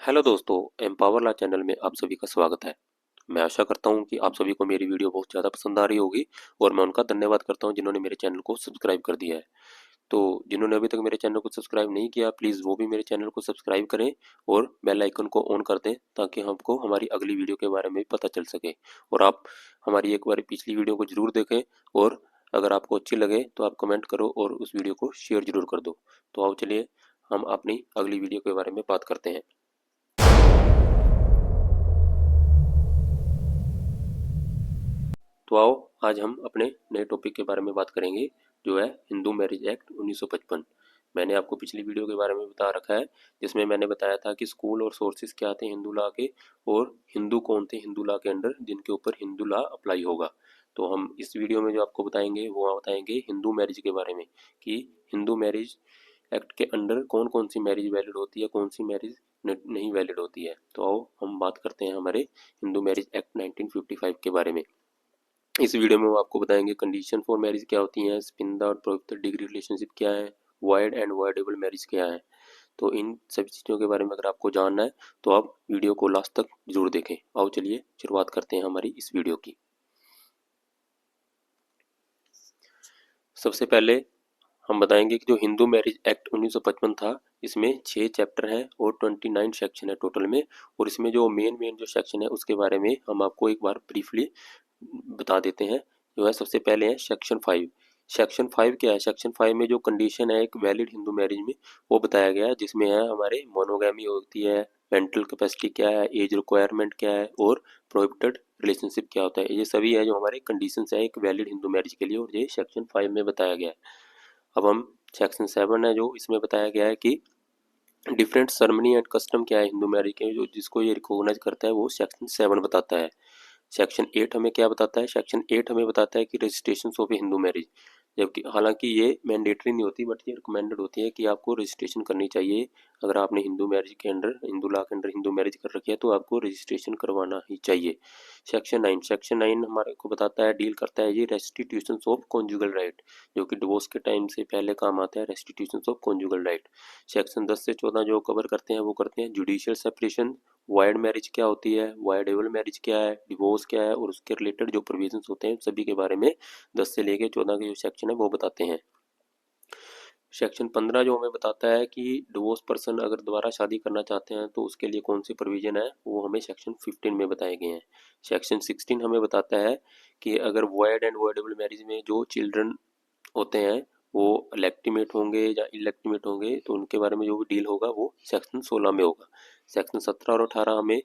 Hello दोस्तों, empower law channel में आप सभी का स्वागत है। मैं आशा करता हूं कि आप सभी को मेरी वीडियो बहुत ज़्यादा पसंद आ रही होगी और मैं उनका धन्यवाद करता हूं जिन्होंने मेरे चैनल को सब्सक्राइब कर दिया है। तो जिन्होंने अभी तक मेरे चैनल को सब्सक्राइब नहीं किया, प्लीज़ वो भी मेरे चैनल को सब्सक्राइब करें और बेल आइकन को ऑन कर दें ताकि हमको हमारी अगली वीडियो के बारे में पता चल सके। और आप हमारी एक बार पिछली वीडियो को ज़रूर देखें और अगर आपको अच्छी लगे तो आप कमेंट करो और उस वीडियो को शेयर ज़रूर कर दो। तो आओ चलिए हम अपनी अगली वीडियो के बारे में बात करते हैं। तो आओ आज हम अपने नए टॉपिक के बारे में बात करेंगे जो है हिंदू मैरिज एक्ट 1955। मैंने आपको पिछली वीडियो के बारे में बता रखा है जिसमें मैंने बताया था कि स्कूल और सोर्सेज क्या थे हिंदू लॉ के और हिंदू कौन थे हिंदू लॉ के अंडर जिनके ऊपर हिंदू लॉ अप्लाई होगा। तो हम इस वीडियो में जो आपको बताएंगे वो बताएंगे हिंदू मैरिज के बारे में कि हिंदू मैरिज एक्ट के अंडर कौन कौन सी मैरिज वैलिड होती है, कौन सी मैरिज नहीं वैलिड होती है। तो आओ हम बात करते हैं हमारे हिंदू मैरिज एक्ट 1955 के बारे में। इस वीडियो में वो आपको बताएंगे कंडीशन फॉर मैरिज क्या होती हैं, स्पिंदा और प्रोहिबिटेड डिग्री रिलेशनशिप क्या है, वाइड एंड वाइडेबल मैरिज क्या है। तो इन सभी चीज़ों के बारे में अगर आपको जानना है तो आप वीडियो को लास्ट तक जरूर देखें। आओ चलिए शुरुआत करते हैं हमारी इस वीडियो की। सबसे पहले हम बताएंगे कि जो हिंदू मैरिज एक्ट 1955 था इसमें 6 चैप्टर हैं और 29 सेक्शन है टोटल में। और इसमें जो मेन मेन जो सेक्शन है उसके बारे में हम आपको एक बार ब्रीफली बता देते हैं। जो है सबसे पहले है सेक्शन 5। सेक्शन 5 क्या है? सेक्शन 5 में जो कंडीशन है एक वैलिड हिंदू मैरिज में वो बताया गया है जिसमें है हमारे मोनोगैमी होती है, मेंटल कैपेसिटी क्या है, एज रिक्वायरमेंट क्या है और प्रोहिबिटेड रिलेशनशिप क्या होता है। ये सभी है जो हमारे कंडीशंस है एक वैलिड हिंदू मैरिज के लिए और ये सेक्शन 5 में बताया गया है। अब हम सेक्शन 7 है जो इसमें बताया गया है कि डिफरेंट सेरेमनी एंड कस्टम क्या है हिंदू मैरिज के, जो जिसको ये रिकॉग्नाइज करता है वो सेक्शन 7 बताता है। सेक्शन 8 हमें क्या बताता है? सेक्शन 8 हमें बताता है कि registration of a Hindu marriage, जबकि हालांकि ये मैंडेटरी नहीं होती बट ये रिकमेंडेड होती है कि आपको रजिस्ट्रेशन करनी चाहिए। अगर आपने हिंदू मैरिज के अंडर हिंदू लॉ के अंडर हिंदू मैरिज कर रखी है तो आपको रजिस्ट्रेशन करवाना ही चाहिए। सेक्शन 9 हमारे को बताता है, डील करता है ये रेस्टिट्यूशन ऑफ कॉन्जुगल राइट, जो कि डिवोर्स के टाइम से पहले काम आता है, restitution of conjugal right. Section 10 से 14 जो कवर करते हैं वो करते हैं जुडिशियल सेपरेशन, वाइड मैरिज क्या होती है, वाइडेबल मैरिज क्या है, डिवोर्स क्या है और उसके रिलेटेड जो प्रोविजंस होते हैं सभी के बारे में 10 से लेके 14 के जो सेक्शन है वो बताते हैं। सेक्शन 15 जो हमें बताता है कि डिवोर्स पर्सन अगर दोबारा शादी करना चाहते हैं तो उसके लिए कौन सी प्रोविजन है वो हमें सेक्शन 15 में बताए गए हैं। सेक्शन 16 हमें बताता है कि अगर वाइड एंड वाइडेबल मैरिज में जो चिल्ड्रन होते हैं वो इलेक्टिमेट होंगे या इलेक्टिमेट होंगे तो उनके बारे में जो भी डील होगा वो सेक्शन 16 में होगा। सेक्शन 17 और 18 हमें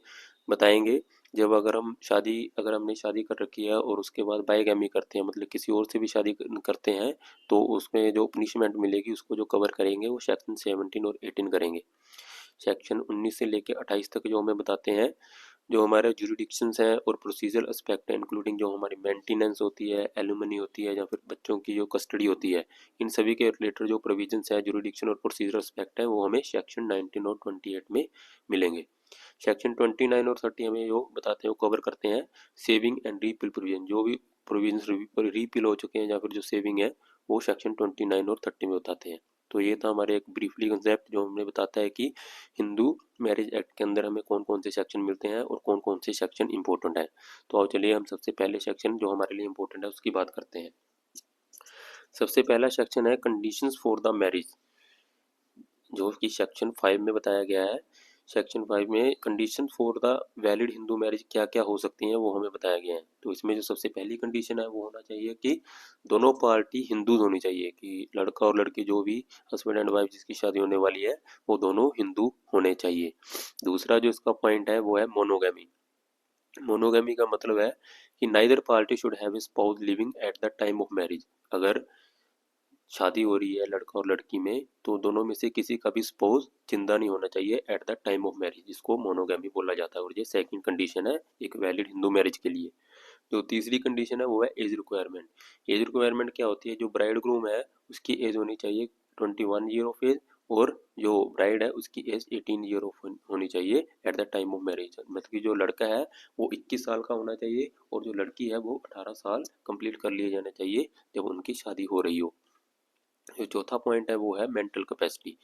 बताएंगे जब अगर हमने शादी कर रखी है और उसके बाद बाईगैमी करते हैं, मतलब किसी और से भी शादी करते हैं, तो उसमें जो पनिशमेंट मिलेगी उसको जो कवर करेंगे वो सेक्शन 17 और 18 करेंगे। सेक्शन 19 से लेकर 28 तक जो हमें बताते हैं जो हमारे जुरिडिक्शंस हैं और प्रोसीजरल एस्पेक्ट है, इंक्लूडिंग जो हमारी मेंटेनेंस होती है, एलुमनी होती है या फिर बच्चों की जो कस्टडी होती है, इन सभी के रिलेटेड जो प्रोविजंस है जुरिडिक्शन और प्रोसीजरल एस्पेक्ट है वो हमें सेक्शन 19 और 28 में मिलेंगे। सेक्शन 29 और 30 हमें जो बताते हैं वो कवर करते हैं सेविंग एंड रीपिल प्रोविजन, जो भी प्रोविजंस रीपिल हो चुके हैं या फिर जो सेविंग है वो सेक्शन 29 और 30 में बताते हैं। तो ये था हमारे एक ब्रीफली कंसेप्ट जो हमें बताता है कि हिंदू मैरिज एक्ट के अंदर हमें कौन कौन से सेक्शन मिलते हैं और कौन कौन से सेक्शन इंपॉर्टेंट है। तो आओ चलिए हम सबसे पहले सेक्शन जो हमारे लिए इंपॉर्टेंट है उसकी बात करते हैं। सबसे पहला सेक्शन है कंडीशंस फॉर द मैरिज, जो कि सेक्शन 5 में बताया गया है। सेक्शन 5 में condition for the valid Hindu marriage क्या क्या हो सकती हैं वो हमें बताया गया है। तो इसमें जो सबसे पहली कंडीशन है वो होना चाहिए कि दोनों पार्टी हिंदू होनी चाहिए, कि लड़का और लड़की जो भी हस्बैंड एंड वाइफ जिसकी शादी होने वाली है वो दोनों हिंदू होने चाहिए। दूसरा जो इसका पॉइंट है वो है मोनोगैमी। मोनोगैमी का मतलब है कि neither party should have a spouse living at the time of marriage. अगर शादी हो रही है लड़का और लड़की में तो दोनों में से किसी का भी स्पाउस जिंदा नहीं होना चाहिए at the time of marriage, जिसको मोनोगैमी बोला जाता है और ये सेकंड कंडीशन है एक वैलिड हिंदू मैरिज के लिए। जो तीसरी कंडीशन है वो है एज रिक्वायरमेंट। एज रिक्वायरमेंट क्या होती है? जो ब्राइड ग्रूम है उसकी एज होनी चाहिए 21 ईयर ऑफ एज और जो ब्राइड है उसकी एज 18 ईयर ऑफ होनी चाहिए at the time of marriage. मतलब कि जो लड़का है वो 21 साल का होना चाहिए और जो लड़की है वो 18 साल कंप्लीट कर लिए जाने चाहिए जब उनकी शादी हो रही हो। जो चौथा पॉइंट है वो है मेंटल कैपेसिटी।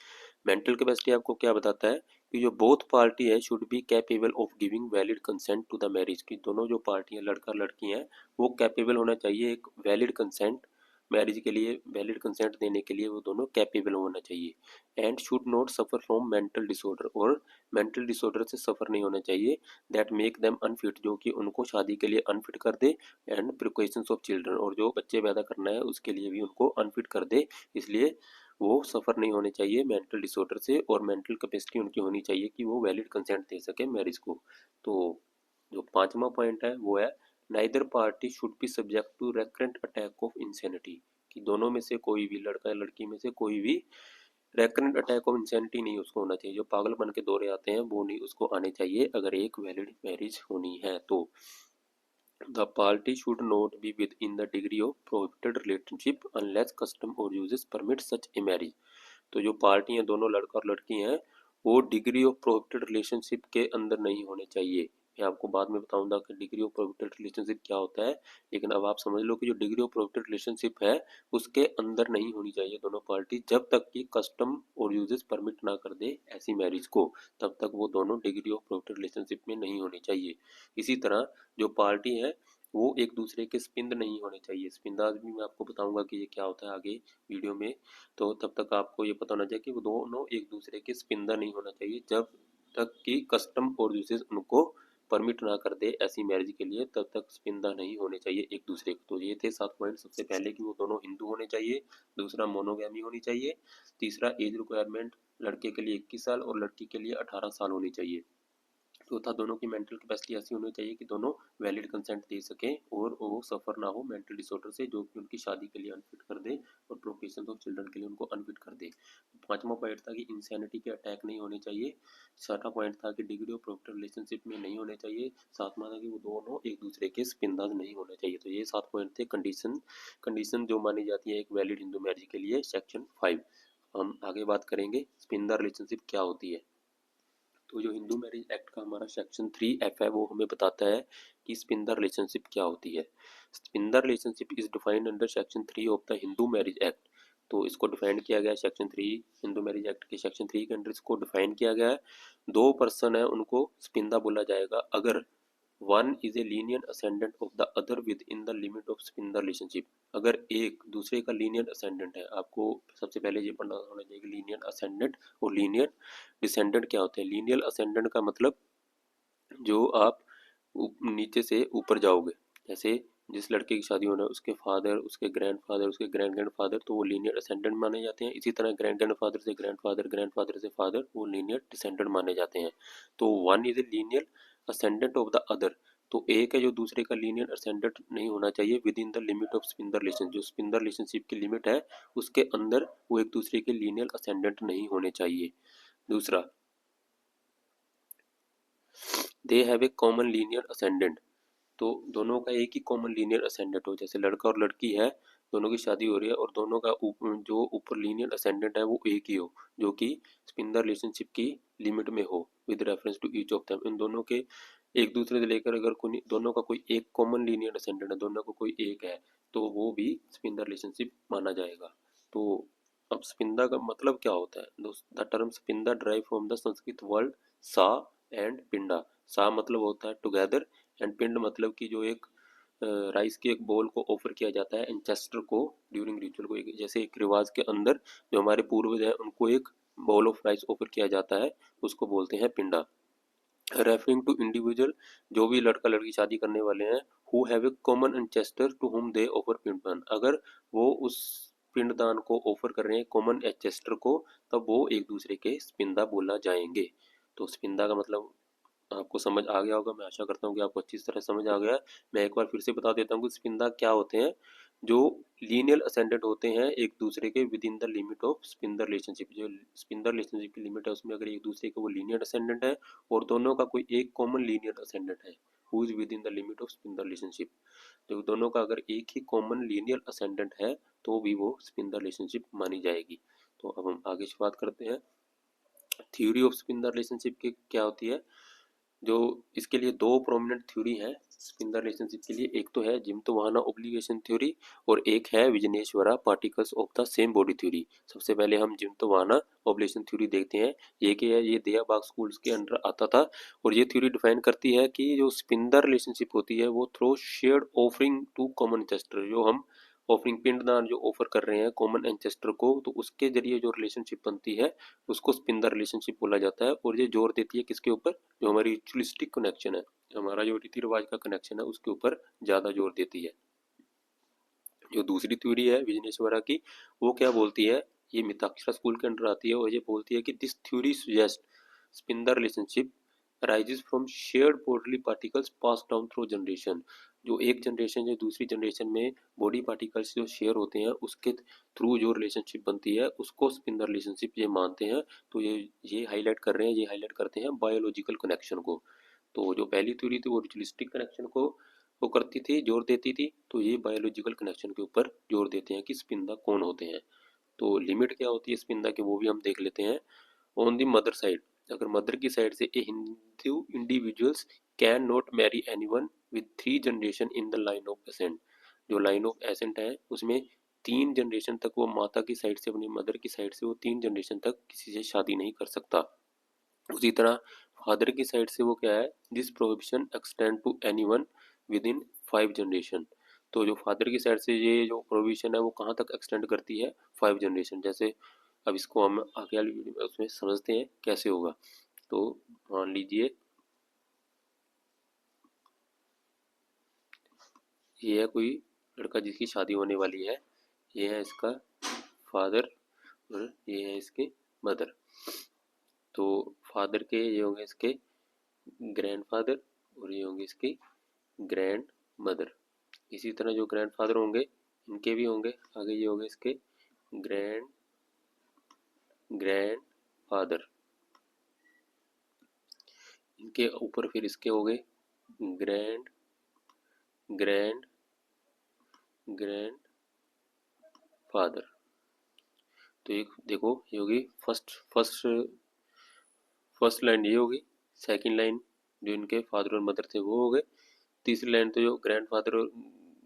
मेंटल कैपेसिटी आपको क्या बताता है कि जो बोथ पार्टी है should be capable of giving valid consent to the marriage, की दोनों जो पार्टियां लड़का लड़की हैं वो कैपेबल होना चाहिए एक वैलिड कंसेंट मैरिज के लिए, वैलिड कंसेंट देने के लिए वो दोनों कैपेबल होना चाहिए। And should not suffer from mental disorder, और मेंटल डिसऑर्डर से सफ़र नहीं होना चाहिए दैट मेक देम अनफिट, जो कि उनको शादी के लिए अनफिट कर दे। एंड प्रिकॉशंस ऑफ चिल्ड्रन, और जो बच्चे पैदा करना है उसके लिए भी उनको अनफिट कर दे, इसलिए वो सफ़र नहीं होने चाहिए मेंटल डिसऑर्डर से, और मेंटल कैपेसिटी उनकी होनी चाहिए कि वो वैलिड कंसेंट दे सके मैरिज को। तो जो पांचवा पॉइंट है वो है neither party should be subject to recurrent attack of insanity, कि दोनों में से कोई भी, लड़का या लड़की में से कोई भी रेकरेंट अटैक ऑफ इंसेनिटी नहीं उसको होना चाहिए, जो पागलपन के दौरे आते हैं वो नहीं उसको आने चाहिए अगर एक वैलिड मैरिज होनी है तो। The party should not be within the degree of prohibited relationship unless custom or uses permit such a marriage। तो जो पार्टी हैं दोनों लड़का और लड़की हैं वो डिग्री ऑफ प्रोहिबिटेड रिलेशनशिप के अंदर नहीं होने चाहिए। मैं आपको बाद में बताऊंगा कि डिग्री ऑफ प्रोहिबिटेड रिलेशनशिप क्या होता है, लेकिन अब आप समझ लो कि जो डिग्री ऑफ प्रोहिबिटेड रिलेशनशिप है उसके अंदर नहीं होनी चाहिए दोनों पार्टी, जब तक कि कस्टम और यूजेस परमिट ना कर दे ऐसी मैरिज को, तब तक वो दोनों डिग्री ऑफ प्रोहिबिटेड रिलेशनशिप में नहीं होनी चाहिए। इसी तरह जो पार्टी है वो एक दूसरे के स्पिंद नहीं होने चाहिए। स्पिंदाज भी मैं आपको बताऊंगा कि ये क्या होता है आगे वीडियो में, तो तब तक आपको ये पता होना चाहिए कि वो दोनों एक दूसरे के स्पिंदा नहीं होना चाहिए, जब तक कि कस्टम और यूसेज उनको परमिट ना कर दे ऐसी मैरिज के लिए, तब तक स्पिंदा नहीं होने चाहिए एक दूसरे को। तो ये थे 7 पॉइंट। सबसे पहले कि वो दोनों हिंदू होने चाहिए, दूसरा मोनोगैमी होनी चाहिए, तीसरा एज रिक्वायरमेंट लड़के के लिए 21 साल और लड़की के लिए 18 साल होनी चाहिए, चौथा दोनों की मेंटल कैपेसिटी ऐसी होनी चाहिए कि दोनों वैलिड कंसेंट दे सकें और वो सफ़र ना हो मेंटल डिसऑर्डर से जो कि उनकी शादी के लिए अनफिट कर दे और प्रोक्रिएशन ऑफ चिल्ड्रन के लिए उनको अनफिट कर दे। पांचवा पॉइंट था कि इंसैनिटी के अटैक नहीं होने चाहिए। छठा पॉइंट था कि डिग्री ऑफ प्रोहिबिटेड रिलेशनशिप में नहीं होने चाहिए। सातवां था कि वो दोनों एक दूसरे के स्पिंदाज नहीं होने चाहिए। तो ये 7 पॉइंट थे कंडीशन जो मानी जाती है एक वैलिड हिंदू मैरिज के लिए। सेक्शन 5 हम आगे बात करेंगे स्पिंदा रिलेशनशिप क्या होती है। तो जो हिंदू मैरिज एक्ट का हमारा सेक्शन 3F है वो हमें बताता है कि स्पिंदा रिलेशनशिप क्या होती है। Sapinda relationship is defined under section 3 of the Hindu marriage act. तो इसको डिफाइन किया गया है सेक्शन 3 हिंदू मैरिज एक्ट के सेक्शन 3 के अंडर इसको डिफाइन किया गया है। दो पर्सन है उनको स्पिंदा बोला जाएगा अगर one is a lineal ascendant of the other within the limit of sapinda relationship. अगर एक दूसरे का लीनियर असेंडेंट है, आपको सबसे पहले ये पढ़ना होना चाहिए कि लीनियर असेंडेंट और लीनियर डिसेंडेंट क्या होते हैं। लीनियर असेंडेंट का मतलब जो आप नीचे से ऊपर जाओगे, जैसे जिस लड़के की शादी होना है उसके फादर, उसके ग्रैंडफादर, उसके ग्रैंड ग्रैंडफादर, तो वो लीनियर असेंडेंट माने जाते हैं। इसी तरह ग्रैंड ग्रैंडफादर से ग्रैंडफादर, ग्रैंडफादर से फादर, वो लीनियर डिसेंडेंट माने जाते हैं। तो one is a lineal ascendant of the other, तो एक है जो दूसरे का लीनियर असेंडेंट नहीं होना चाहिए within the limit of sapinda relation, जो स्पिंदर रिलेशनशिप की लिमिट है उसके अंदर वो एक दूसरे के लीनियर असेंडेंट नहीं होने चाहिए। दूसरा, they have a common lineal ascendant, तो दोनों का एक ही कॉमन लीनियर असेंडेंट हो, जैसे लड़का और लड़की है दोनों की शादी हो रही है और दोनों का जो ऊपर लीनियर असेंडेंट है वो एक ही हो, जो कि स्पिंदर रिलेशनशिप की लिमिट में हो with reference to each of them. इन दोनों के एक दूसरे से लेकर अगर कोई दोनों का कोई एक कॉमन लीनियर असेंडेंट है, दोनों को कोई एक है, तो वो भी स्पिंदर रिलेशनशिप माना जाएगा। तो अब स्पिंदा का मतलब क्या होता है दोस्त। The term sapinda drive from the Sanskrit word sa and pinda. Sa मतलब होता है टुगेदर एंड पिंड मतलब कि जो एक राइस के एक बोल को ऑफर किया जाता है एंसेस्टर को ड्यूरिंग रिचुअल को, एक जैसे एक रिवाज के अंदर जो हमारे पूर्वज हैं उनको एक बोल ऑफ राइस ऑफर किया जाता है उसको बोलते हैं पिंडा। रेफरिंग टू इंडिविजुअल, जो भी लड़का लड़की शादी करने वाले हैं, who have a common ancestor to whom they offer पिंडदान, अगर वो उस पिंडदान को ऑफर कर रहे हैं कॉमन एंसेस्टर को, तब वो एक दूसरे के स्पिंदा बोला जाएंगे। तो स्पिंदा का मतलब आपको समझ आ गया होगा, मैं आशा करता हूँ कि आपको अच्छी तरह समझ आ गया है। मैं एक बार फिर से बता देता हूँ कि स्पिंदा क्या होते हैं। जो लीनियर असेंडेंट होते हैं एक दूसरे के within the limit of sapinda relationship, जो स्पिंदर रिलेशनशिप की लिमिट है उसमें अगर एक दूसरे का वो लीनियर असेंडेंट है और दोनों का कोई एक कॉमन लीनियर असेंडेंट है who is within the limit of sapinda relationship, तो दोनों का अगर एक ही कॉमन लीनियर असेंडेंट है तो भी वो स्पिंदर रिलेशनशिप मानी जाएगी। तो अब हम आगे शुरुआत करते हैं। थ्योरी ऑफ स्पिंदर रिलेशनशिप की क्या होती है। जो इसके लिए दो प्रोमिनेंट थ्योरी हैं, स्पिंदर रिलेशनशिप के लिए एक तो है जिम्तवाना ओब्लिगेशन थ्योरी और एक है Vijnaneshwara particles of the same body theory. सबसे पहले हम जिम्तवाना ओब्लिगेशन थ्योरी देखते हैं। ये क्या है, ये दयाबाग स्कूल्स के अंडर आता था और ये थ्योरी डिफाइन करती है कि जो स्पिंदर रिलेशनशिप होती है वो through shared offering to common ancestor, जो हम ऑफरिंग पिंडदान जो ऑफर कर रहे हैं कॉमन एंसेस्टर को, तो उसके जरिए जो रिलेशनशिप बनती है उसको स्पिंदर रिलेशनशिप बोला जाता है। और ये जोर देती है किसके ऊपर, जो हमारी रिचुअलिस्टिक कनेक्शन है, हमारा जो रीति रिवाज का कनेक्शन है उसके ऊपर ज्यादा जोर देती है। जो दूसरी थ्योरी है विजनेश्वरा की, वो क्या बोलती है, ये मिताक्षरा स्कूल के अंडर आती है और ये बोलती है कि this theory suggest sapinda relationship arises from shared bodily particles pass down through generation. जो एक जनरेशन से दूसरी जनरेशन में बॉडी पार्टिकल्स जो शेयर होते हैं उसके थ्रू जो रिलेशनशिप बनती है उसको स्पिंदर रिलेशनशिप ये मानते हैं। तो ये हाईलाइट कर रहे हैं, ये हाईलाइट करते हैं बायोलॉजिकल कनेक्शन को। तो जो पहली थ्योरी थी वो रिचुअलिस्टिक कनेक्शन को वो करती थी, जोर देती थी, तो ये बायोलॉजिकल कनेक्शन के ऊपर जोर देते हैं कि स्पिंदा कौन होते हैं। तो लिमिट क्या होती है स्पिंदा की वो भी हम देख लेते हैं। ऑन दी मदर साइड, अगर मदर की साइड से a Hindu individuals can not marry anyone with 3 generation in the line of ascent. जो लाइन ऑफ एसेंट है उसमें 3 जनरेशन तक वो माता की साइड से, अपनी मदर की साइड से वो 3 जनरेशन तक किसी से शादी नहीं कर सकता। उसी तरह फादर की साइड से वो क्या है, this prohibition extend to anyone within 5 generation. तो जो फादर की साइड से ये जो प्रोविजन है वो कहाँ तक एक्सटेंड करती है, 5 जनरेशन। जैसे अब इसको हम आगे वाली वीडियो में उसमें समझते हैं कैसे होगा। तो मान लीजिए ये है कोई लड़का जिसकी शादी होने वाली है, ये है इसका फादर और ये है इसके मदर। तो फादर के ये होंगे इसके ग्रैंडफादर और ये होंगे इसकी ग्रैंड मदर। इसी तरह जो ग्रैंडफादर होंगे इनके भी होंगे आगे, ये होंगे इसके ग्रैंड ग्रैंड फादर, इनके ऊपर फिर इसके हो गए ग्रैंड ग्रैंड ग्रैंड फादर। तो एक देखो ये होगी फर्स्ट फर्स्ट फर्स्ट लाइन ये होगी, सेकंड लाइन जो इनके फादर और मदर थे वो हो गए, तीसरी लाइन तो जो ग्रैंडफादर और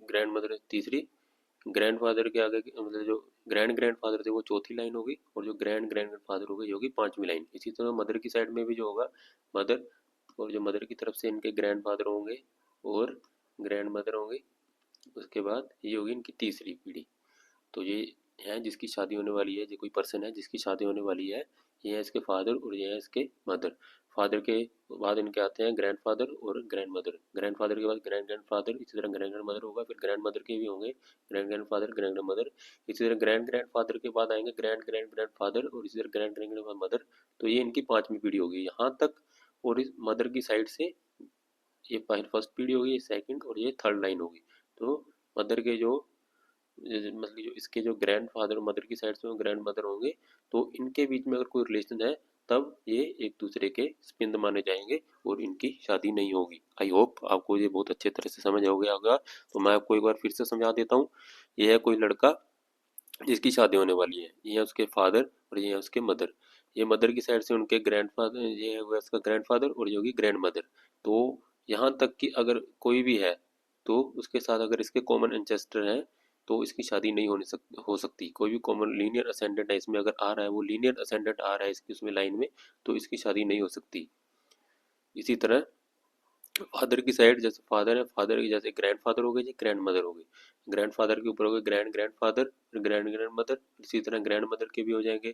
ग्रैंड मदर तीसरी, ग्रैंडफादर के आगे मतलब जो ग्रैंड ग्रैंड फादर थे वो चौथी लाइन होगी और जो ग्रैंड ग्रैंड फादर हो गए ये होगी 5वीं लाइन। इसी तरह मदर की साइड में भी जो होगा मदर, और जो मदर की तरफ से इनके ग्रैंड फादर होंगे और ग्रैंड मदर होंगे, उसके बाद ये होगी इनकी तीसरी पीढ़ी। तो ये है जिसकी शादी होने वाली है, जो कोई पर्सन है जिसकी शादी होने वाली है, ये है इसके फादर और ये है इसके मदर। फादर के बाद इनके आते हैं ग्रैंड फादर और ग्रैंड मदर, ग्रैंड फादर के बाद ग्रैंड ग्रैंड फादर, इसी तरह ग्रैंड ग्रैंड मदर होगा, फिर ग्रैंड मदर के भी होंगे grand grand father grand grand mother, इसी तरह ग्रैंड ग्रैंड फादर के बाद आएंगे ग्रैंड ग्रैंड ग्रैंड फादर और इसी तरह ग्रैंड ग्रैंड ग्रैंड मदर। तो ये इनकी 5वीं पीढ़ी होगी यहाँ तक। और इस मदर की साइड से ये पहली फर्स्ट पीढ़ी होगी, ये सेकंड और ये थर्ड लाइन होगी। तो मदर के जो मतलब जो इसके जो ग्रैंड फादर और मदर की साइड से ग्रैंड मदर होंगे, तो इनके बीच में अगर कोई रिलेशन है तब ये एक दूसरे के स्पिंद माने जाएंगे और इनकी शादी नहीं होगी। आई होप आपको ये बहुत अच्छे तरह से समझ आ गया होगा। तो मैं आपको एक बार फिर से समझा देता हूँ। ये है कोई लड़का जिसकी शादी होने वाली है, ये है उसके फादर और ये है उसके मदर। ये मदर की साइड से उनके ग्रैंड फादर, ये है उसका ग्रैंड फादर और ये होगी ग्रैंड मदर। तो यहाँ तक कि अगर कोई भी है तो उसके साथ अगर इसके कॉमन एंसेस्टर हैं तो इसकी शादी नहीं हो सकती। कोई भी कॉमन लीनियर असेंडेंट है इसमें अगर आ रहा है, वो लीनियर असेंडेंट आ रहा है इसकी उसमें लाइन में, तो इसकी शादी नहीं हो सकती। इसी तरह फादर की साइड जैसे फादर है, फादर की जैसे ग्रैंड फादर हो गए जी, ग्रैंड मदर हो गई, ग्रैंड फादर के ऊपर हो गए ग्रैंड ग्रैंड फादर, फिर ग्रैंड ग्रैंड मदर, इसी तरह ग्रैंड मदर के भी हो जाएंगे,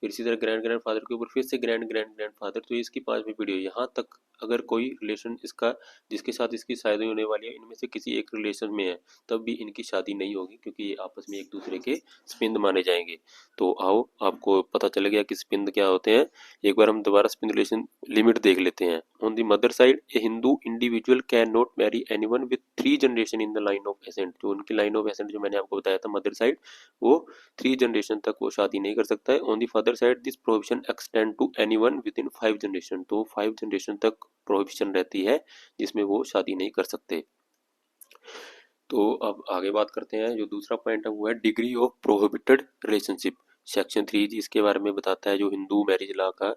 फिर इसी तरह ग्रैंड ग्रैंड फादर के ऊपर फिर से ग्रैंड ग्रैंड ग्रैंड फादर। तो ये इसकी 5वीं पीढ़ी है। यहाँ तक अगर कोई रिलेशन इसका जिसके साथ इसकी शादी होने वाली है इनमें से किसी एक रिलेशन में है तब भी इनकी शादी नहीं होगी, क्योंकि ये आपस में एक दूसरे के स्पिंद माने जाएंगे। तो आओ आपको पता चल गया कि स्पिंद क्या होते हैं। एक बार हम दोबारा स्पिंद रिलेशन लिमिट देख लेते हैं। On the mother side A Hindu individual can not marry anyone with 3 generation in the line of ascent. जो उनकी लाइन ऑफ एसेंट जो मैंने आपको बताया था मदर साइड, वो 3 जनरेशन तक वो शादी नहीं कर सकता है। On the father side this prohibition extend to anyone within 5 generation. तो 5 जनरेशन तक प्रोहिबिशन रहती है जिसमें वो शादी नहीं कर सकते। तो अब आगे बात करते हैं। जो दूसरा पॉइंट है वो है degree of prohibited relationship. Section 3 जी इसके बारे में बताता है। जो हिंदू मैरिज लॉ का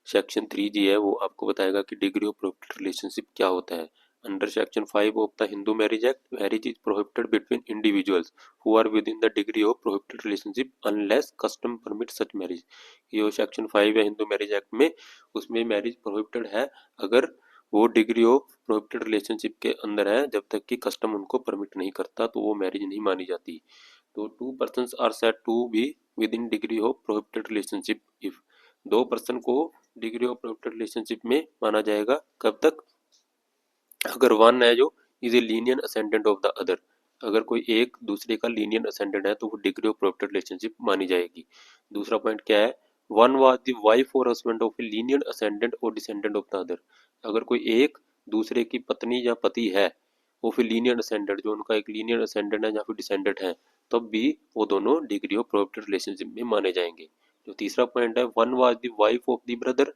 सेक्शन 3 जी है वो आपको बताएगा कि डिग्री ऑफ प्रोहिबिटेड रिलेशनशिप क्या होता है। Under section 5 of the Hindu marriage act, marriage is prohibited between individuals who are within the degree of prohibited relationship unless custom permit such marriage. ये सेक्शन 5 है हिंदू मैरिज एक्ट में, उसमें marriage prohibited है अगर वो डिग्री ऑफ प्रोहिबिटेड रिलेशनशिप के अंदर है, जब तक कि कस्टम उनको परमिट नहीं करता तो वो मैरिज नहीं मानी जाती। तो two persons are said to be within degree of prohibited relationship if, दो पर्सन को डिग्री ऑफ प्रोहिबिटेड रिलेशनशिप में माना जाएगा कब तक, अगर वन है जो is a lineal ascendant of the other, अगर कोई एक दूसरे का लीनियन असेंडेंट है तो वो डिग्री ऑफ प्रोहिबिटेड रिलेशनशिप मानी जाएगी। दूसरा पॉइंट क्या है, वन वाज द वाइफ और husband of A lineal ascendant और डिसेंडेंट ऑफ द अदर, अगर कोई एक दूसरे की पत्नी या पति है वो फिर लीनियन असेंडेंट, जो उनका एक लीनियन असेंडेंट है या फिर डिसेंडेंट है, तब भी वो दोनों डिग्री ऑफ प्रोहिबिटेड रिलेशनशिप में माने जाएंगे। जो तीसरा पॉइंट है, one was the wife of the brother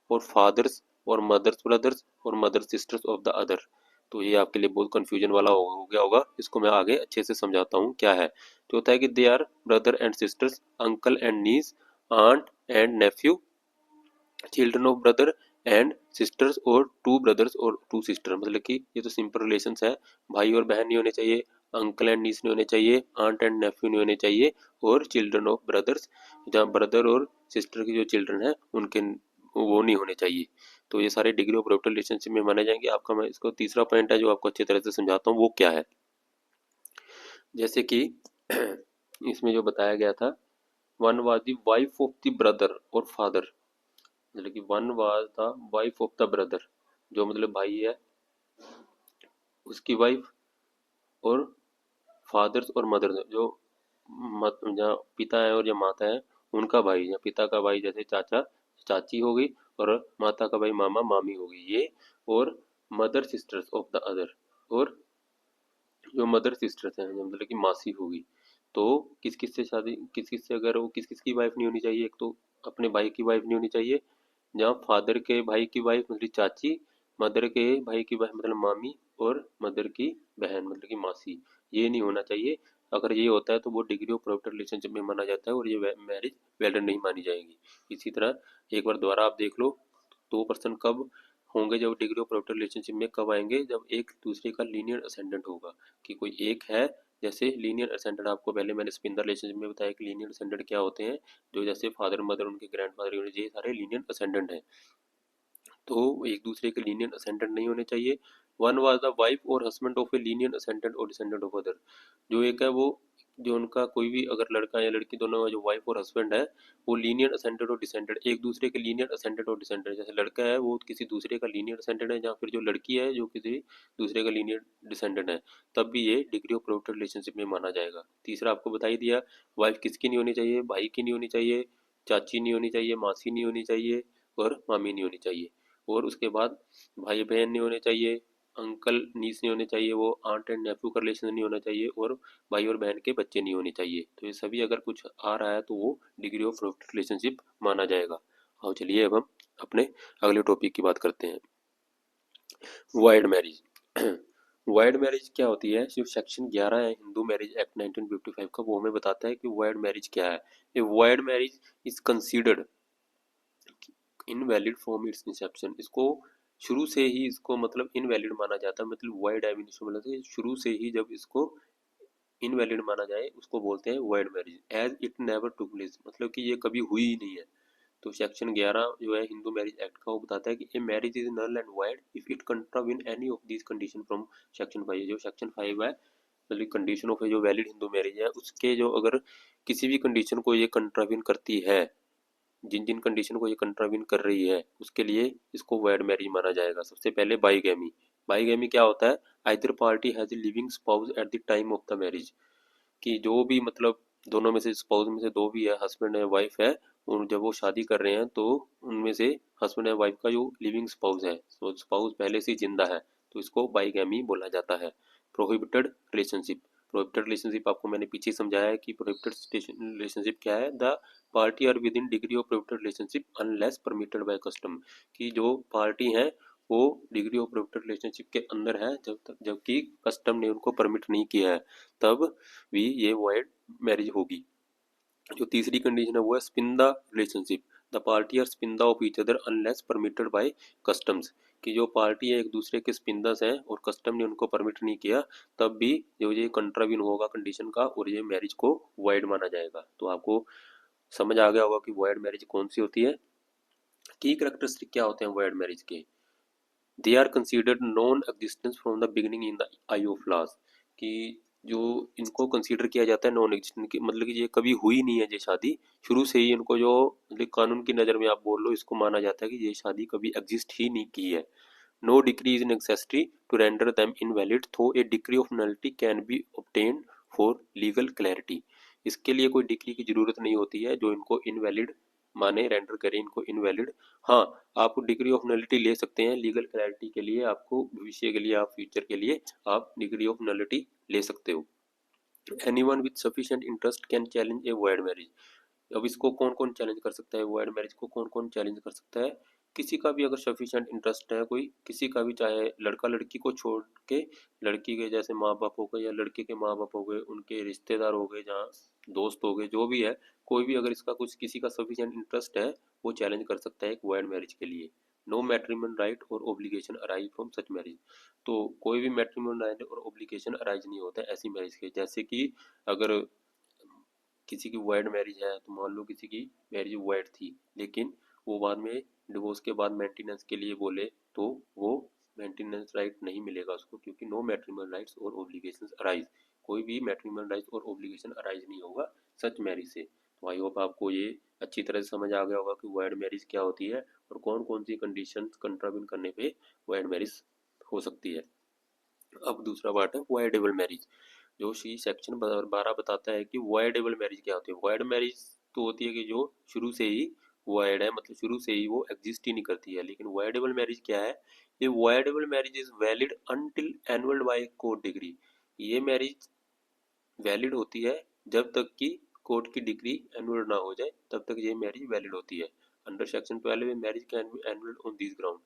और फादर्स और मदर्स ब्रदर्स और mother sisters of the other. तो ये आपके लिए बहुत कंफ्यूजन वाला हो गया होगा, इसको मैं आगे अच्छे से समझाता हूँ क्या है। तो होता है कि they are brother and sisters, uncle and niece, aunt and nephew, children of brother and sisters और टू ब्रदर्स और टू सिस्टर, मतलब कि ये तो सिंपल रिलेशंस है, भाई और बहन नहीं होने चाहिए, अंकल एंड नीस नहीं होने चाहिए, आंट एंड नेफ्यू नहीं होने चाहिए, और चिल्ड्रन ऑफ ब्रदर्स, जहाँ ब्रदर और सिस्टर की जो चिल्ड्रन है उनके वो नहीं होने चाहिए। तो ये सारे डिग्री ऑफ प्रोहिबिटेड रिलेशनशिप में माने जाएंगे। आपका मैं इसको तीसरा पॉइंट है जो आपको अच्छी तरह से समझाता हूँ, वो क्या है। जैसे कि इसमें जो बताया गया था, one was the wife of the brother और फादर, मतलब कि one was the wife of the brother, जो मतलब भाई है उसकी वाइफ, और फादर्स और मदर जो जहाँ पिता है और या माता है उनका भाई, या पिता का भाई जैसे चाचा चाची हो गई, और माता का भाई मामा मामी हो गई ये, और mother sisters of the other, और जो मदर सिस्टर्स हैं मतलब कि मासी होगी। तो किस किस से शादी, किस किस से, अगर वो किस किस की वाइफ नहीं होनी चाहिए, एक तो अपने भाई की वाइफ नहीं होनी चाहिए, जहाँ फादर के भाई की वाइफ मतलब चाची, मदर के भाई की वाइफ मतलब मामी, और मदर की बहन मतलब कि मासी, ये नहीं होना चाहिए। अगर ये होता है तो वो डिग्री ऑफ प्रोहिबिटेड रिलेशनशिप में माना जाता है और ये मैरिज वैलिड नहीं मानी जाएगी। इसी तरह एक बार दोबारा आप देख लो, दो पर्सन कब होंगे जब डिग्री ऑफ प्रोहिबिटेड रिलेशनशिप में, कब आएंगे, जब एक दूसरे का लीनियर असेंडेंट होगा, कि कोई एक है, जैसे लीनियर असेंडेंट आपको पहले मैंने स्पिंदर रिलेशनशिप में बताया कि लीनियर असेंडेंट क्या होते हैं, जो जैसे फादर मदर उनके ग्रैंडफादर, ये सारे लीनियर असेंडेंट हैं। तो एक दूसरे के लीनियर असेंडेंट नहीं होने चाहिए। वन वाज द वाइफ और husband of A lineal ascendant और डिसेंडेंट ऑफ अदर, जो एक है वो, जो उनका कोई भी अगर लड़का या लड़की दोनों जो वाइफ और हस्बैंड है वो लीनियर असेंडेंट और डिसेंडेंट, एक दूसरे के लीनियर असेंडेंट और डिसेंडेंट, जैसे लड़का है वो किसी दूसरे का लीनियर असेंडेंट है, या फिर जो लड़की है जो किसी दूसरे का लीनियर डिसेंडेंट है, तब भी ये डिग्री ऑफ प्रोहिबिटेड रिलेशनशिप में माना जाएगा। तीसरा आपको बता ही दिया, वाइफ किसकी नहीं होनी चाहिए, भाई की नहीं होनी चाहिए, चाची नहीं होनी चाहिए, मासी नहीं होनी चाहिए, और मामी नहीं होनी चाहिए। और उसके बाद भाई बहन नहीं होने चाहिए, अंकल नीस नहीं होने चाहिए, वो आंट एंड नेफ्यू का रिलेशन नहीं होना चाहिए, और भाई और बहन के बच्चे नहीं होने चाहिए। तो ये सभी अगर कुछ आ रहा है तो वो डिग्री ऑफ प्रोहिबिटेड रिलेशनशिप माना जाएगा। आओ चलिए अब हम अपने अगले टॉपिक की बात करते हैं, वाइड मैरिज। वाइड मैरिज क्या होती है, जो सेक्शन 11 है हिंदू मैरिज एक्ट 1955 का, वो हमें बताता है कि वाइड मैरिज क्या है। A wide marriage is considered invalid from its inception, इसको शुरू से ही इसको मतलब इनवैलिड माना जाता है, मतलब वाइड एबिनिशन मतलब शुरू से ही जब इसको इनवैलिड माना जाए उसको बोलते हैं void marriage, as it never took place, मतलब कि ये कभी हुई ही नहीं है। तो सेक्शन 11 जो है हिंदू मैरिज एक्ट का, वो बताता है कि a marriage is null and void if it contravene any of these condition from section 5, जो सेक्शन 5 है मतलब कंडीशन ऑफ जो वैलिड हिंदू मैरिज है उसके जो अगर किसी भी कंडीशन को ये कंट्राविन करती है, जिन जिन कंडीशन को ये कंट्राविन कर रही है उसके लिए इसको वैड मैरिज माना जाएगा। सबसे पहले बाईगैमी, बाईगैमी क्या होता है, either party has a living spouse at the time of the marriage, कि जो भी मतलब दोनों में से स्पाउस में से दो भी है, हस्बैंड है वाइफ है, और जब वो शादी कर रहे हैं तो उनमें से हस्बैंड एंड वाइफ का जो लिविंग स्पाउस है, तो स्पाउस पहले से जिंदा है, तो इसको बाईगैमी बोला जाता है। प्रोहिबिटेड रिलेशनशिप, प्रोहिबिटेड रिलेशनशिप आपको मैंने पीछे समझाया है कि प्रोहिबिटेड रिलेशनशिप क्या है, the party are within degree of prohibited relationship unless permitted by custom, कि जो पार्टी है वो डिग्री ऑफ प्रोहिबिटेड रिलेशनशिप के अंदर है जब तक, जबकि कस्टम ने उनको परमिट नहीं किया है, तब भी ये वाइड मैरिज होगी। जो तीसरी कंडीशन है वो है sapinda relationship, the party are sapinda of each other unless permitted by customs, कि जो पार्टी है एक दूसरे के स्पिंदर्स हैं और कस्टम ने उनको परमिट नहीं किया, तब भी जो ये कंट्राविन होगा कंडीशन का और ये मैरिज को वॉइड माना जाएगा। तो आपको समझ आ गया होगा कि वॉइड मैरिज कौन सी होती है। की कैरेक्टरिस्टिक क्या होते हैं वॉइड मैरिज के? They are considered non existence from the beginning in the eye of laws, कि जो इनको कंसीडर किया जाता है नॉन एग्जिस्टेंट की, मतलब कि ये कभी हुई नहीं है ये शादी, शुरू से ही इनको जो मतलब कानून की नज़र में आप बोल लो इसको माना जाता है कि ये शादी कभी एग्जिस्ट ही नहीं की है। No decree is necessary to render them invalid tho a decree of nullity can be obtained for legal clarity. इसके लिए कोई डिग्री की जरूरत नहीं होती है जो इनको इनवैलिड माने, रेंडर करे इनको इनवैलिड। हाँ, आप डिग्री ऑफ नलिटी ले सकते हैं लीगल क्लैरिटी के लिए, आपको भविष्य के लिए, आप फ्यूचर के लिए आप डिग्री ऑफ नलिटी ले सकते हो। Anyone with sufficient interest can challenge A void marriage. अब इसको कौन कौन चैलेंज कर सकता है, वॉइड मैरिज को कौन कौन चैलेंज कर सकता है? किसी का भी अगर सफिशिएंट इंटरेस्ट है, कोई किसी का भी, चाहे लड़का लड़की को छोड़ के, लड़की के जैसे माँ बाप हो गए या लड़के के माँ बाप हो गए, उनके रिश्तेदार हो गए, जहाँ दोस्त हो गए, जो भी है, कोई भी अगर इसका कुछ किसी का सफिशिएंट इंटरेस्ट है वो चैलेंज कर सकता है एक वॉइड मैरिज के लिए। नो मैट्रिमोनियल राइट और obligation arise from such marriage. तो कोई भी मैट्रिमोनियल राइट और ओब्लिगेशन अराइज नहीं होता है ऐसी मैरिज के। जैसे कि अगर किसी की वाइड मैरिज है तो मान लो किसी की मैरिज वाइड थी, लेकिन वो बाद में डिवोर्स के बाद मेंटेनेंस के लिए बोले, तो वो मेंटेनेंस राइट नहीं मिलेगा उसको, क्योंकि नो मैट्रिमोनियल राइट्स और ओब्लिगेशंस अराइज। कोई भी मैट्रिमोनियल राइट्स और ओब्लिगेशन अराइज नहीं होगा सच मैरिज से। तो आई होप आपको ये अच्छी तरह से समझ आ गया होगा कि वाइड मैरिज क्या होती है और कौन कौन सी कंडीशंस कंट्राविन करने पे वाइड मैरिज हो सकती है। अब दूसरा पार्ट है वाइडेबल मैरिज, जो सी सेक्शन 12 बताता है कि वाइडेबल मैरिज क्या होती है। वाइड मैरिज तो होती है कि जो शुरू से ही वाइड है, मतलब शुरू से ही वो एग्जिस्ट ही नहीं करती है। लेकिन वाइडेबल मैरिज क्या है? ये voidable marriage is valid until annulled by court decree. ये मैरिज वैलिड होती है जब तक कि कोर्ट की डिग्री एनुअल ना हो जाए, तब तक ये मैरिज वैलिड होती है। अंडर सेक्शन 12 में marriage can be annual on this ground.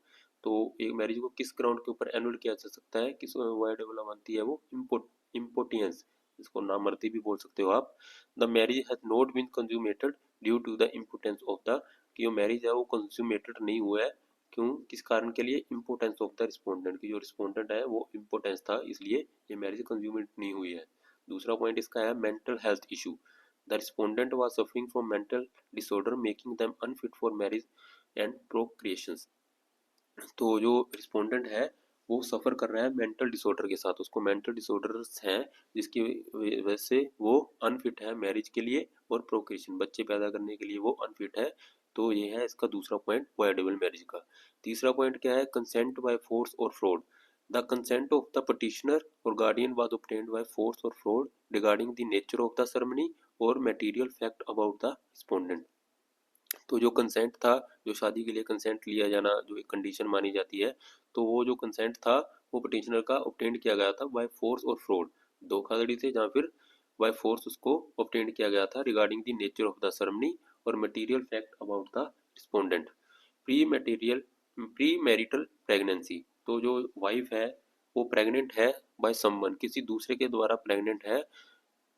तो एक मैरिज को किस ग्राउंड के ऊपर एनुअल किया जा सकता है, किस वाइडेबल बनती है वो? इम्पोर्टेंस, इसको नामर्दी भी बोल सकते हो आप। The marriage has not been consummated due to the importance of the, कि जो मैरिज है वो कंज्यूमेटेड नहीं हुआ है, क्यों, किस कारण के लिए? इम्पोर्टेंस ऑफ द रिस्पोंडेंट, की जो रिस्पोंडेंट है वो इम्पोर्टेंस था, इसलिए ये मैरिज कंज्यूमेट नहीं हुई है। दूसरा पॉइंट इसका है mental health issue. The respondent was suffering from mental disorder making them unfit for marriage and procreation. तो जो रिस्पोंडेंट है वो सफ़र कर रहा है मेंटल डिसऑर्डर के साथ, उसको मेंटल डिसऑर्डर्स हैं जिसकी वजह से वो अनफिट है मैरिज के लिए और प्रोक्रिएशन, बच्चे पैदा करने के लिए वो अनफिट है। तो ये है इसका दूसरा पॉइंट वाइडेबल मैरिज का। तीसरा पॉइंट क्या है? कंसेंट बाय फोर्स और fraud. The consent of the petitioner और guardian was obtained by force और fraud regarding the nature of the ceremony और material fact about the respondent. तो जो कंसेंट था, जो शादी के लिए कंसेंट लिया जाना जो एक कंडीशन मानी जाती है, तो वो जो कंसेंट था वो पटिशनर का ऑब्टेन किया गया था बाय फोर्स और फ्रॉड, धोखाधड़ी से, जहाँ फिर बाय फोर्स उसको ऑब्टेन किया गया था regarding the nature of the ceremony और material fact about the respondent. Premarital pregnancy, तो जो वाइफ है वो प्रेग्नेंट है बाय समवन, किसी दूसरे के द्वारा प्रेग्नेंट है,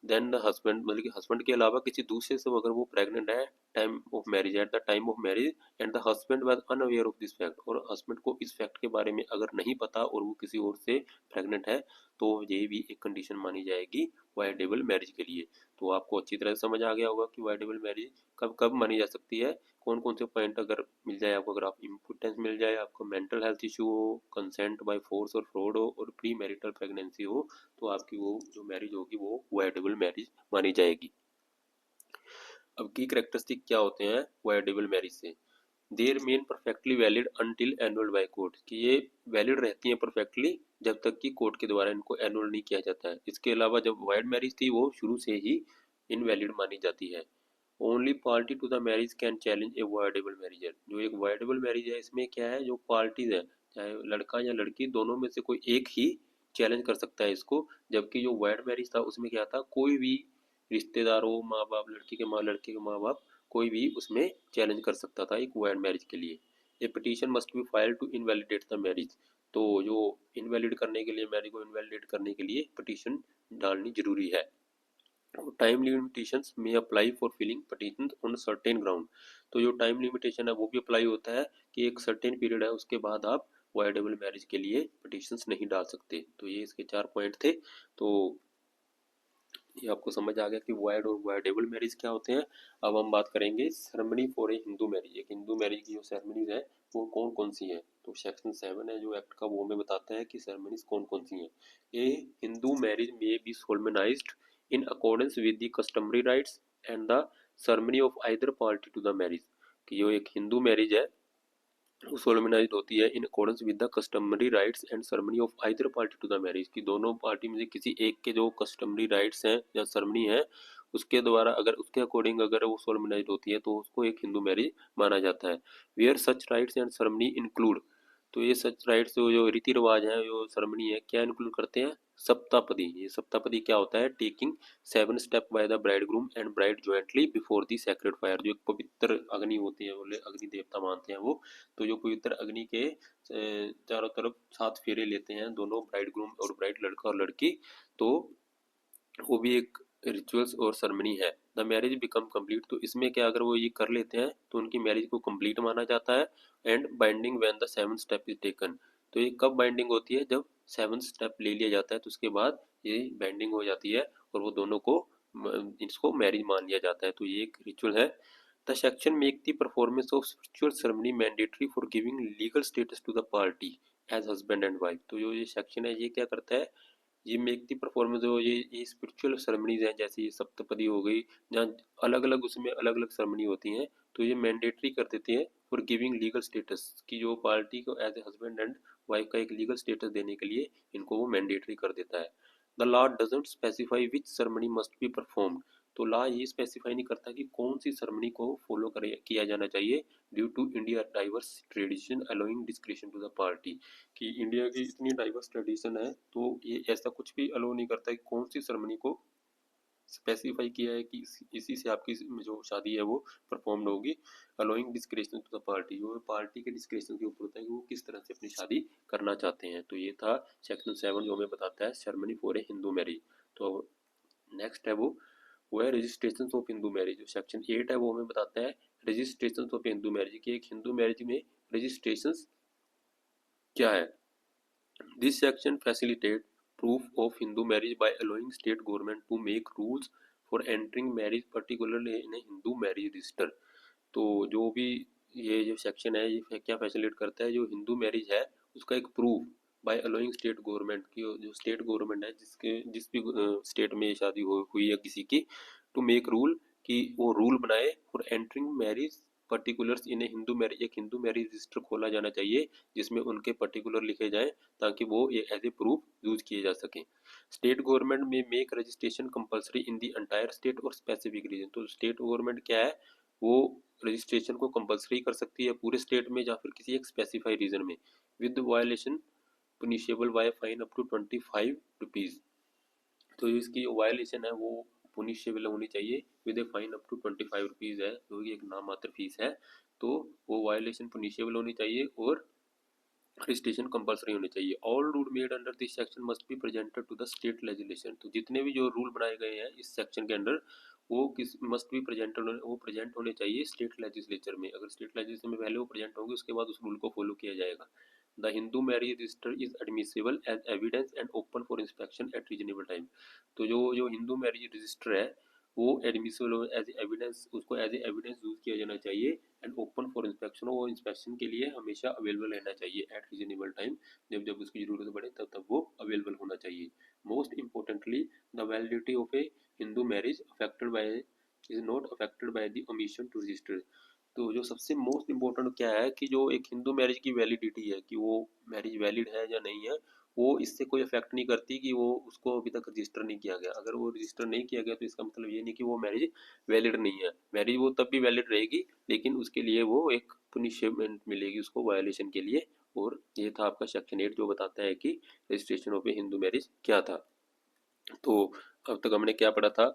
देन द हस्बैंड, मतलब कि हस्बैंड के अलावा किसी दूसरे से अगर वो प्रेग्नेंट है time of marriage, at the time of marriage, and the husband was unaware of this fact, और हस्बैंड को इस फैक्ट के बारे में अगर नहीं पता और वो किसी और से प्रेग्नेंट है, तो ये भी एक कंडीशन मानी जाएगी वाइडेबल मैरिज के लिए। तो आपको अच्छी तरह से समझ आ गया होगा कि वाइडेबल मैरिज कब कब मानी जा सकती है, कौन कौन से पॉइंट अगर मिल जाए आपको, अगर आप इम्पोर्टेंस मिल जाए, आपको मेंटल हेल्थ इशू हो, कंसेंट बाय फोर्स और फ्रॉड हो और प्री मैरिटल प्रेगनेंसी हो, तो आपकी वो जो मैरिज होगी वो वाइडेबल मैरिज मानी जाएगी। अब की करेक्टरिस्टिक क्या होते हैं वाइडेबल मैरिज से? There main perfectly valid until annul by court, कि ये वैलिड रहती हैं परफेक्टली जब तक कि कोर्ट के द्वारा इनको एनुअल नहीं किया जाता है। इसके अलावा जब वाइड मैरिज थी वो शुरू से ही इनवैलिड मानी जाती है। Only party to the marriage can challenge a voidable marriage. जो एक वाइडेबल मैरिज है इसमें क्या है, जो पार्टीज है, चाहे लड़का या लड़की, दोनों में से कोई एक ही चैलेंज कर सकता है इसको। जबकि जो वाइड मैरिज था उसमें क्या था, कोई भी रिश्तेदार हो, माँ बाप, लड़के के माँ बाप, कोई भी उसमें चैलेंज कर सकता था एक वाइड मैरिज के लिए। A petition must be file to invalidate the marriage. तो जो इनवैलिड करने के लिए, मैरिज को इनवैलिडेट करने के लिए पिटीशन डालनी जरूरी है। टाइम लिमिटेशंस में apply for filing petition on certain ground. तो जो टाइम लिमिटेशन है वो भी अप्लाई होता है कि एक सर्टेन पीरियड है उसके बाद आप वाइडेबल मैरिज के लिए पिटिशंस नहीं डाल सकते। तो ये इसके 4 पॉइंट थे। तो ये आपको समझ आ गया कि वाइड और वाइडेबल मैरिज क्या होते हैं। अब हम बात करेंगे ceremony for a Hindu marriage. एक हिंदू मैरिज की जो सेरेमनीज है वो कौन कौन सी है। तो सेक्शन 7 है जो एक्ट का, वो हमें बताता है कि सेरेमनीज कौन कौन सी हैं। A Hindu marriage may be solemnized in accordance with the customary rites and the ceremony of either party to the marriage. कि जो एक हिंदू मैरिज है वो सोलमनाइज्ड होती है in accordance with the customary rites and ceremony of either party to the marriage. की दोनों party में से किसी एक के जो कस्टमरी राइट्स हैं या सेरेमनी है उसके द्वारा, अगर उसके अकॉर्डिंग अगर वो सोलमनाइज्ड होती है तो उसको एक हिंदू मैरिज माना जाता है। Where such rites and ceremony include. तो ये सच राइट्स जो रीति रिवाज है, जो सेरेमनी है, क्या इंक्लूड करते हैं? सप्तापदी। ये सप्तापदी क्या होता है? Taking 7 step by the bride groom and bride jointly before the sacred fire. जो एक पवित्र अग्नि होती है, बोले अग्नि देवता मानते हैं वो, तो जो पवित्र अग्नि के चारों तरफ 7 फेरे लेते हैं दोनों ब्राइड ग्रूम और ब्राइड, लड़का और लड़की, तो वो भी एक रिचुअल्स और सेरेमनी है। The marriage become complete. तो इसमें क्या, अगर वो ये कर लेते हैं तो उनकी मैरिज को कंप्लीट माना जाता है। And binding when the 7th step is taken. तो ये कब बाइंडिंग होती है? जब 7th स्टेप ले लिया जाता है तो उसके बाद ये बाइंडिंग हो जाती है और वो दोनों को इसको मैरिज मान लिया जाता है। तो ये एक रिचुअल है। The section make the performance of spiritual ceremony mandatory for giving legal status to the party as husband and wife. तो जो ये सेक्शन है ये क्या करता है? ये मेक दी परफॉर्मेंस जो ये स्पिरिचुअल सेरेमनीज हैं, जैसे ये सप्तपदी हो गई, जहाँ अलग अलग उसमें अलग अलग सेरेमनी होती हैं, तो ये मैंडेटरी कर देती हैं फॉर गिविंग लीगल स्टेटस। की जो पार्टी को as a husband and wife का एक लीगल स्टेटस देने के लिए इनको वो मैंडेटरी कर देता है। The law doesn't specify which ceremony must be performed. तो लॉ ये स्पेसिफाई नहीं करता कि कौन सी सेरेमनी को फॉलो किया जाना चाहिए। Due to India diverse tradition allowing description to the party. कि इंडिया की इतनी डाइवर्स ट्रेडिशन है तो ये ऐसा कुछ भी अलो नहीं करता कि कौन सी सेरेमनी को स्पेसिफाई किया है कि इसी से आपकी जो शादी है वो परफॉर्म होगी। Allowing description to the party, जो पार्टी के डिस्क्रिप्शन के ऊपर होता है कि वो किस तरह से अपनी शादी करना चाहते हैं। तो ये था सेक्शन 7 जो हमें बताता है ceremony for a Hindu marriage. तो नेक्स्ट है वो है रजिस्ट्रेशन ऑफ हिंदू मैरिज। जो सेक्शन 8 है वो हमें बताता है रजिस्ट्रेशन ऑफ हिंदू मैरिज की। एक हिंदू मैरिज में रजिस्ट्रेशन क्या है। This section facilitate proof of Hindu marriage by allowing state government to make rules for entering marriage particularly in a Hindu marriage register। तो जो भी ये जो सेक्शन है ये क्या फैसिलिटेट करता है, जो हिंदू मैरिज है उसका एक proof by allowing state government की, जो स्टेट गवर्नमेंट है जिस भी स्टेट में शादी हुई है किसी की, टू मेक रूल कि वो रूल बनाए for entering marriage particulars in A Hindu marriage. एक हिंदू मैरिज रजिस्टर खोला जाना चाहिए जिसमें उनके पर्टिकुलर लिखे जाएं ताकि वो ये एज ए प्रूफ यूज किए जा सकें। स्टेट गवर्नमेंट में make registration compulsory in the entire state और स्पेसिफिक रीजन। तो स्टेट गवर्नमेंट क्या है, वो रजिस्ट्रेशन को कंपलसरी कर सकती है पूरे स्टेट में या फिर किसी एक स्पेसिफाइड रीजन में। With violation punishable by fine up to 25 rupees. तो इसकी जो वायलेशन है वो पुनिशेबल होनी चाहिए with a fine up to 25 rupees है, जो कि एक नाम मात्र फीस है। तो वो वायलेशन पुनिशेबल होनी चाहिए और रजिस्ट्रेशन कंपलसरी होनी चाहिए। All rule made under this section must be presented to the state legislation. तो जितने भी जो रूल बनाए गए हैं इस सेक्शन के अंडर वो किस मस्ट बी प्रेजेंटेड, वो प्रेजेंट होने चाहिए स्टेट लेजिस्लेचर में। अगर स्टेट लेजिस्लेचर में पहले वो प्रेजेंट होंगे उसके बाद उस रूल को फॉलो किया जाएगा। The Hindu marriage register is admissible as evidence and open for inspection at reasonable time. तो जो हिंदू मैरिज रजिस्टर है वो एडमिसिबल एज एविडेंस, उसको एज एविडेंस यूज किया जाना चाहिए एंड ओपन फॉर इंस्पेक्शन, वो इंस्पेक्शन के लिए हमेशा अवेलेबल रहना चाहिए एट रीजनेबल टाइम। जब जब उसकी जरूरत पड़े तब तब वो अवेलेबल होना चाहिए। Most importantly the validity of a Hindu marriage affected by is not affected by the omission to register. तो जो सबसे मोस्ट इम्पोर्टेंट क्या है कि जो एक हिंदू मैरिज की वैलिडिटी है कि वो मैरिज वैलिड है या नहीं है, वो इससे कोई इफेक्ट नहीं करती कि वो उसको अभी तक रजिस्टर नहीं किया गया। अगर वो रजिस्टर नहीं किया गया तो इसका मतलब ये नहीं कि वो मैरिज वैलिड नहीं है। मैरिज वो तब भी वैलिड रहेगी लेकिन उसके लिए वो एक पुनिशमेंट मिलेगी उसको वायलेशन के लिए। और ये था आपका सेक्शन 8 जो बताता है कि registration of a Hindu marriage क्या था। तो अब तक हमने क्या पढ़ा था?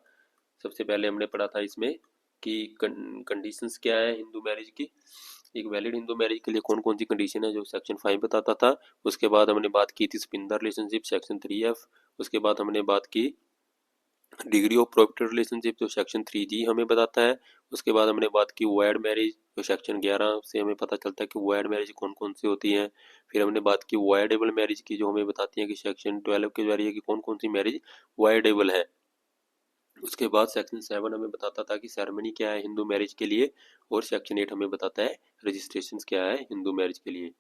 सबसे पहले हमने पढ़ा था इसमें कि कंडीशंस क्या है हिंदू मैरिज की। एक वैलिड हिंदू मैरिज के लिए कौन कौन सी कंडीशन है जो सेक्शन 5 बताता था। उसके बाद हमने बात की थी स्पिंदर रिलेशनशिप सेक्शन 3F। उसके बाद हमने बात की डिग्री ऑफ प्रोहिबिटेड रिलेशनशिप जो सेक्शन 3G हमें बताता है। उसके बाद हमने बात की वाइड मैरिज तो सेक्शन 11 से हमें पता चलता है कि वाइड मैरिज कौन कौन सी होती हैं। फिर हमने बात की वाइडेबल मैरिज की, जो हमें बताती है कि सेक्शन 12 के जरिए कि कौन कौन सी मैरिज वाइडेबल है। उसके बाद सेक्शन 7 हमें बताता था कि सेरेमनी क्या है हिंदू मैरिज के लिए, और सेक्शन 8 हमें बताता है रजिस्ट्रेशन क्या है हिंदू मैरिज के लिए।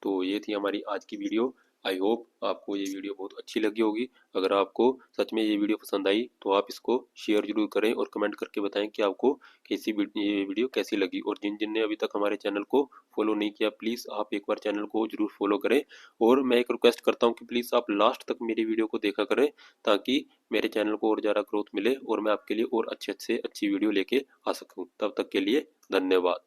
तो ये थी हमारी आज की वीडियो। आई होप आपको ये वीडियो बहुत अच्छी लगी होगी। अगर आपको सच में ये वीडियो पसंद आई तो आप इसको शेयर जरूर करें और कमेंट करके बताएं कि आपको ये वीडियो कैसी लगी। और जिन जिन ने अभी तक हमारे चैनल को फॉलो नहीं किया, प्लीज़ आप एक बार चैनल को जरूर फॉलो करें। और मैं एक रिक्वेस्ट करता हूँ कि प्लीज़ आप लास्ट तक मेरी वीडियो को देखा करें, ताकि मेरे चैनल को और ज़्यादा ग्रोथ मिले और मैं आपके लिए और अच्छे अच्छी वीडियो लेके आ सकूँ। तब तक के लिए धन्यवाद।